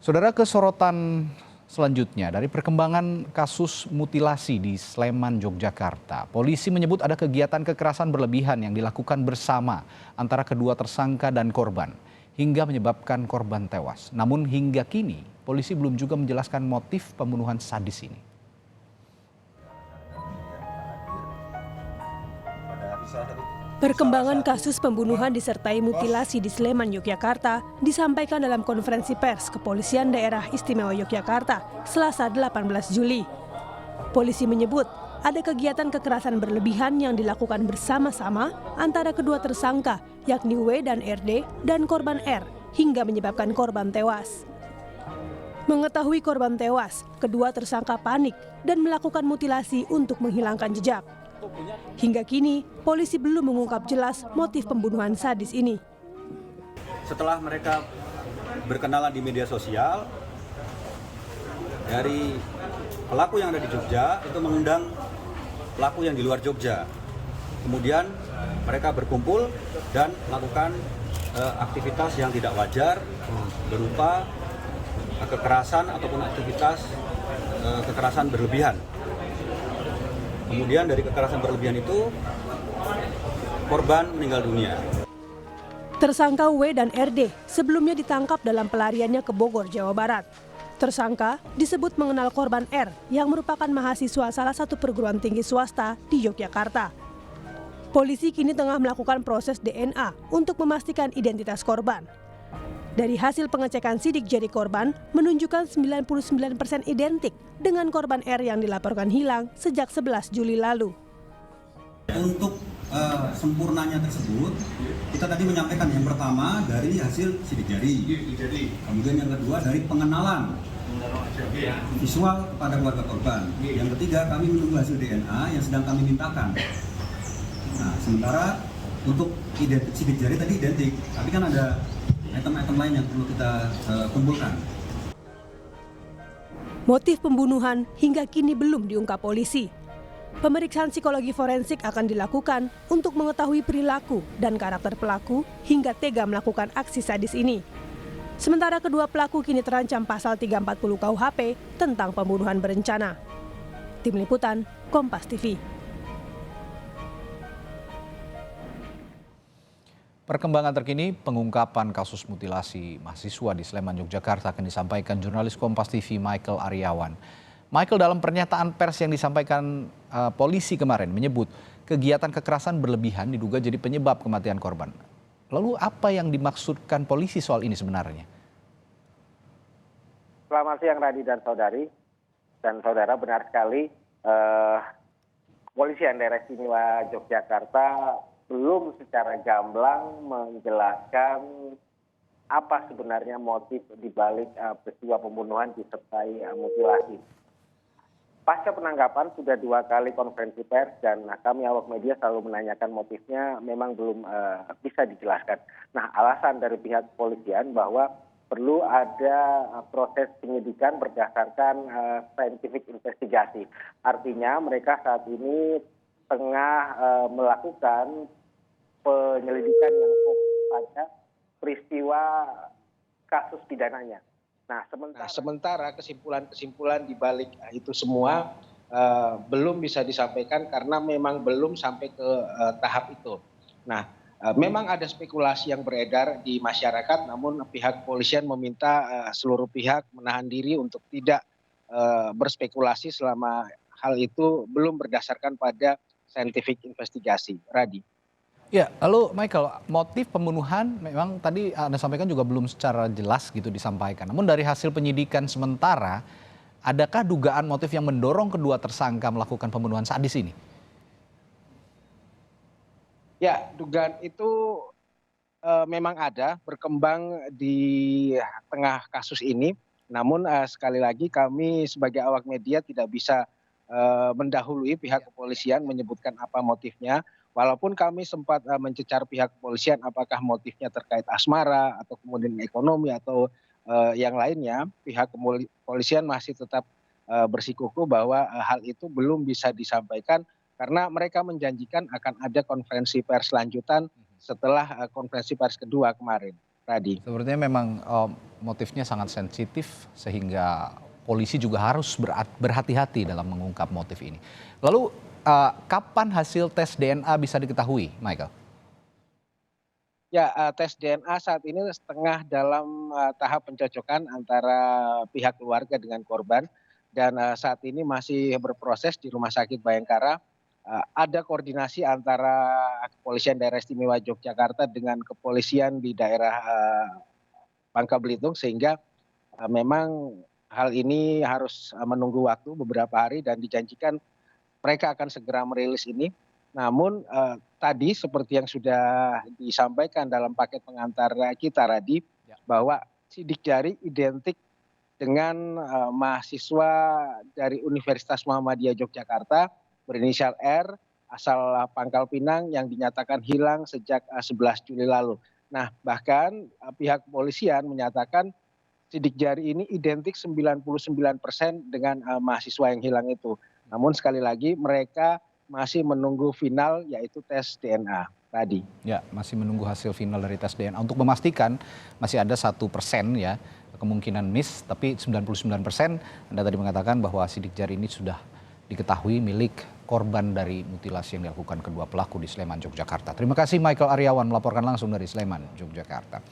Saudara, ke sorotan selanjutnya dari perkembangan kasus mutilasi di Sleman, Yogyakarta. Polisi menyebut ada kegiatan kekerasan berlebihan yang dilakukan bersama antara kedua tersangka dan korban hingga menyebabkan korban tewas. Namun hingga kini polisi belum juga menjelaskan motif pembunuhan sadis ini. Perkembangan kasus pembunuhan disertai mutilasi di Sleman, Yogyakarta disampaikan dalam konferensi pers Kepolisian Daerah Istimewa Yogyakarta, Selasa 18 Juli. Polisi menyebut ada kegiatan kekerasan berlebihan yang dilakukan bersama-sama antara kedua tersangka, yakni W dan RD dan korban R, hingga menyebabkan korban tewas. Mengetahui korban tewas, kedua tersangka panik dan melakukan mutilasi untuk menghilangkan jejak. Hingga kini, polisi belum mengungkap jelas motif pembunuhan sadis ini. Setelah mereka berkenalan di media sosial, dari pelaku yang ada di Jogja itu mengundang pelaku yang di luar Jogja. Kemudian mereka berkumpul dan melakukan aktivitas yang tidak wajar berupa kekerasan ataupun aktivitas kekerasan berlebihan. Kemudian dari kekerasan berlebihan itu, korban meninggal dunia. Tersangka W dan RD sebelumnya ditangkap dalam pelariannya ke Bogor, Jawa Barat. Tersangka disebut mengenal korban R yang merupakan mahasiswa salah satu perguruan tinggi swasta di Yogyakarta. Polisi kini tengah melakukan proses DNA untuk memastikan identitas korban. Dari hasil pengecekan sidik jari korban menunjukkan 99% identik dengan korban R yang dilaporkan hilang sejak 11 Juli lalu. Untuk sempurnanya tersebut, kita tadi menyampaikan yang pertama dari hasil sidik jari. Kemudian yang kedua dari pengenalan visual kepada keluarga korban. Yang ketiga kami menunggu hasil DNA yang sedang kami mintakan. Nah, sementara untuk sidik jari tadi identik, tapi kan ada item-item lain yang perlu kita kumpulkan. Motif pembunuhan hingga kini belum diungkap polisi. Pemeriksaan psikologi forensik akan dilakukan untuk mengetahui perilaku dan karakter pelaku hingga tega melakukan aksi sadis ini. Sementara kedua pelaku kini terancam pasal 340 KUHP tentang pembunuhan berencana. Tim Liputan, Kompas TV. Perkembangan terkini pengungkapan kasus mutilasi mahasiswa di Sleman, Yogyakarta akan disampaikan jurnalis Kompas TV Michael Aryawan. Michael, dalam pernyataan pers yang disampaikan polisi kemarin menyebut kegiatan kekerasan berlebihan diduga jadi penyebab kematian korban. Lalu apa yang dimaksudkan polisi soal ini sebenarnya? Selamat siang Radi dan saudari dan saudara, benar sekali Kepolisian Daerah Istimewa Yogyakarta belum secara gamblang menjelaskan apa sebenarnya motif dibalik peristiwa pembunuhan disertai mutilasi. Pasca penangkapan sudah 2 kali konferensi pers dan kami awak media selalu menanyakan motifnya, memang belum bisa dijelaskan. Nah, alasan dari pihak kepolisian bahwa perlu ada proses penyidikan berdasarkan scientific investigasi. Artinya mereka saat ini tengah melakukan penyelidikan yang fokus pada peristiwa kasus pidananya. Nah, sementara kesimpulan di balik itu semua belum bisa disampaikan karena memang belum sampai ke tahap itu. Nah, memang ada spekulasi yang beredar di masyarakat, namun pihak kepolisian meminta seluruh pihak menahan diri untuk tidak berspekulasi selama hal itu belum berdasarkan pada scientific investigasi. Radi. Ya, lalu Michael, motif pembunuhan memang tadi Anda sampaikan juga belum secara jelas gitu disampaikan. Namun dari hasil penyidikan sementara, adakah dugaan motif yang mendorong kedua tersangka melakukan pembunuhan sadis ini? Ya, dugaan itu memang ada berkembang di tengah kasus ini. Namun sekali lagi kami sebagai awak media tidak bisa mendahului pihak kepolisian menyebutkan apa motifnya. Walaupun kami sempat mencecar pihak kepolisian apakah motifnya terkait asmara atau kemudian ekonomi atau yang lainnya, pihak kepolisian masih tetap bersikukuh bahwa hal itu belum bisa disampaikan karena mereka menjanjikan akan ada konferensi pers lanjutan setelah konferensi pers kedua kemarin. Radi. Sepertinya memang motifnya sangat sensitif sehingga polisi juga harus berhati-hati dalam mengungkap motif ini. Lalu kapan hasil tes DNA bisa diketahui, Michael? Ya, tes DNA saat ini setengah dalam tahap pencocokan antara pihak keluarga dengan korban dan saat ini masih berproses di Rumah Sakit Bayangkara. Ada koordinasi antara Kepolisian Daerah Istimewa Yogyakarta dengan kepolisian di daerah Bangka Belitung sehingga memang hal ini harus menunggu waktu beberapa hari dan dijanjikan mereka akan segera merilis ini. Namun tadi seperti yang sudah disampaikan dalam paket pengantar kita Radi, bahwa sidik jari identik dengan mahasiswa dari Universitas Muhammadiyah Yogyakarta berinisial R asal Pangkal Pinang yang dinyatakan hilang sejak 11 Juli lalu. Nah, bahkan pihak kepolisian menyatakan sidik jari ini identik 99% dengan mahasiswa yang hilang itu. Namun sekali lagi mereka masih menunggu final yaitu tes DNA tadi. Ya, masih menunggu hasil final dari tes DNA. Untuk memastikan masih ada 1% ya kemungkinan miss, tapi 99% Anda tadi mengatakan bahwa sidik jari ini sudah diketahui milik korban dari mutilasi yang dilakukan kedua pelaku di Sleman, Yogyakarta. Terima kasih Michael Aryawan melaporkan langsung dari Sleman, Yogyakarta.